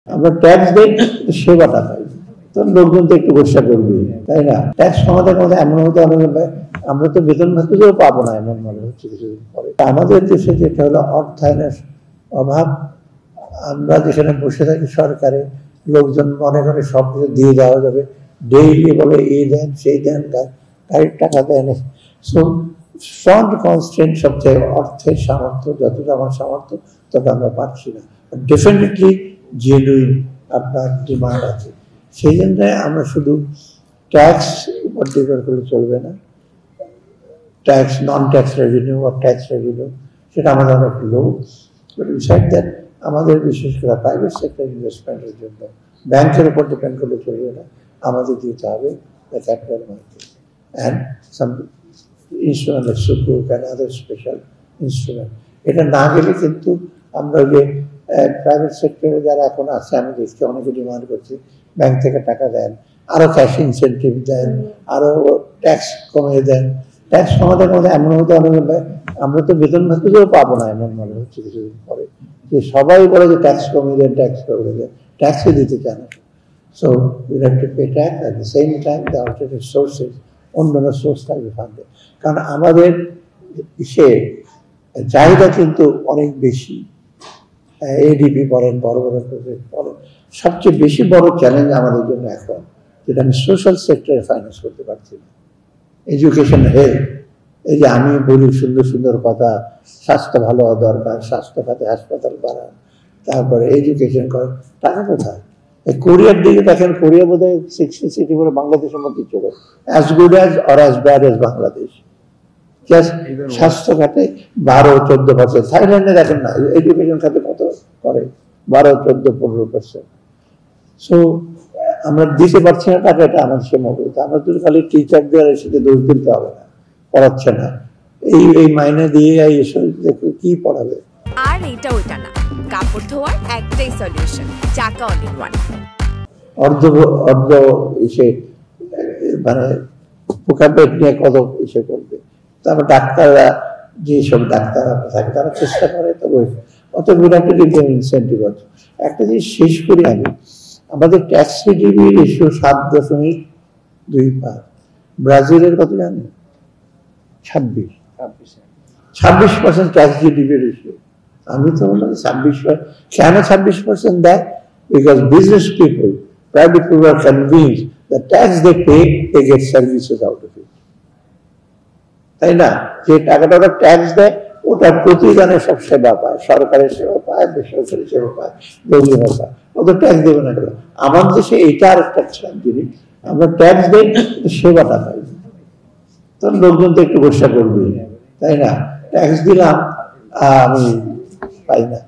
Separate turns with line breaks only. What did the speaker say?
আমরা ট্যাক্স দেই, সেবাটা পাই, তো লোকজন তো একটু গোসা করবে, তাই না? ট্যাক্স আমাদের মধ্যে এমন হতে হবে, আমরা তো বেতন ভাতাও পাবো না এমন মনে হচ্ছে কিছুদিন পরে। আমাদের দেশে যেটা হলো অর্থায়নের অভাব, আমরা যেখানে বসে থাকি সরকারে, লোকজন মনে করে সব কিছু দিয়ে দেওয়া যাবে, ডেইলি বলে এই দেন সেই দেন, গাড়ির টাকা দেন। সো স্ট্রং কনস্ট্রেন্ট সবচেয়ে অর্থের সামর্থ্য, যতটা আমার সামর্থ্য তত আমরা পাচ্ছি না। ডেফিনেটলি জেনুইন আপনার ডিমান্ড আছে, সেই জন্য আমরা শুধু ট্যাক্স উপর নির্ভর করলে চলবে না। ট্যাক্স, নন ট্যাক্স রেভিনিউ আর ট্যাক্স রেভিনিউ সেটা আমাদের অনেক লো, বাট বিসাইড দ্যাট আমাদের বিশেষ করে প্রাইভেট সেক্টর ইনভেস্টমেন্টের জন্য ব্যাংকের উপর ডিপেন্ড করলে চলবে না, আমাদের দিতে হবে the capital market and some instrument like সুকুক অ্যান্ড আদার স্পেশাল ইনস্ট্রুমেন্ট। এটা না গেলে কিন্তু আমরা যে প্রাইভেট সেক্টরে যারা এখন আছে, আমি দেখছি অনেকে ডিমান্ড করছি ব্যাংক থেকে টাকা দেন, আরো ক্যাশ ইনসেন্টিভ দেন, আরো ট্যাক্স কমিয়ে দেন। ট্যাক্স আমাদের মধ্যে এমন হতে হবে, আমরা তো বেতন ভাতাও পাবো না এমন মনে হচ্ছে কিছুদিন পরে, যে সবাই বলে যে ট্যাক্স কমিয়ে দেন, ট্যাক্স কমিয়ে দেন, ট্যাক্সই দিতে চান না। So we have to pay tax, at the same time the alternative sources, অন্যান্য সোর্স থাকবে ফান্ডে। কারণ আমাদের সে চাহিদা কিন্তু অনেক বেশি। এডিপি বলেন, বড় বড় প্রজেক্ট বলেন, সবচেয়ে বেশি বড় চ্যালেঞ্জ আমাদের জন্য এখন, যেটা আমি সোশ্যাল সেক্টরে ফাইন্যান্স করতে পারছি না। এডুকেশন, হেলথ, এই যে আমি বলি সুন্দর সুন্দর কথা, স্বাস্থ্য ভালো হওয়া দরকার, স্বাস্থ্য খাতে হাসপাতাল বাড়ান, তারপরে এডুকেশন করেন, টাকা কোথায়? কোরিয়ার দিকে দেখেন, কোরিয়া বোধ হয় 60 সিটি করে বাংলাদেশের মধ্যে চলে, as good as or as bad as Bangladesh. স্বাস্থ্য খাতে 12-14%। থাইল্যান্ডে দেখেন না, এডুকেশন খাতে কত করে, 12-14-15%। সো আমরা দিতে পারছি না টাকা, এটা আমাদের সীমাবদ্ধ। আমরা তো খালি টিচার দিয়ে সেটা দোষ দিতে হবে না, পড়াচ্ছে না, এই মাইনে দিয়ে এসব কি পড়াবে।
আর এটা ওইটা না, কাপড় ধোয়ার একটাই সলিউশন, চাকা অল ইন ওয়ান।
অর্ধ এসে মানে পোকা পেট নিয়ে কত এসে করবে। তারপর ডাক্তাররা, যেসব ডাক্তাররা থাকে তারা চেষ্টা করে, তবে অত বিরাট ইনসেন্টিভ আছে। একটা জিনিস শেষ করি আমি, আমাদের ট্যাক্স জিডিপি রেশিও 7.25। ব্রাজিলের কত জানেন? 26% ট্যাক্স জিডিপি রেশিও। আমি তো বললাম 26%। কেন 26% দেয়? Because business people, private people are convinced the tax they pay, they get services out of it. তাই না? যে টাকাটা ওরা ট্যাক্স দেয়, ওটা প্রতিদানে সব সেবা পায়, সরকারের সেবা পায়, বেসরকারি সেবা পায়, রোগী পায়, ওদের ট্যাক্স দেবে না কেন? আমার দেশে এইটা আর একটা জিনিস, আমরা ট্যাক্স দেই, সেবাটা পাই, তো লোকজন তো একটু গোসা করবে, তাই না? ট্যাক্স দিলাম, আমি পাই না।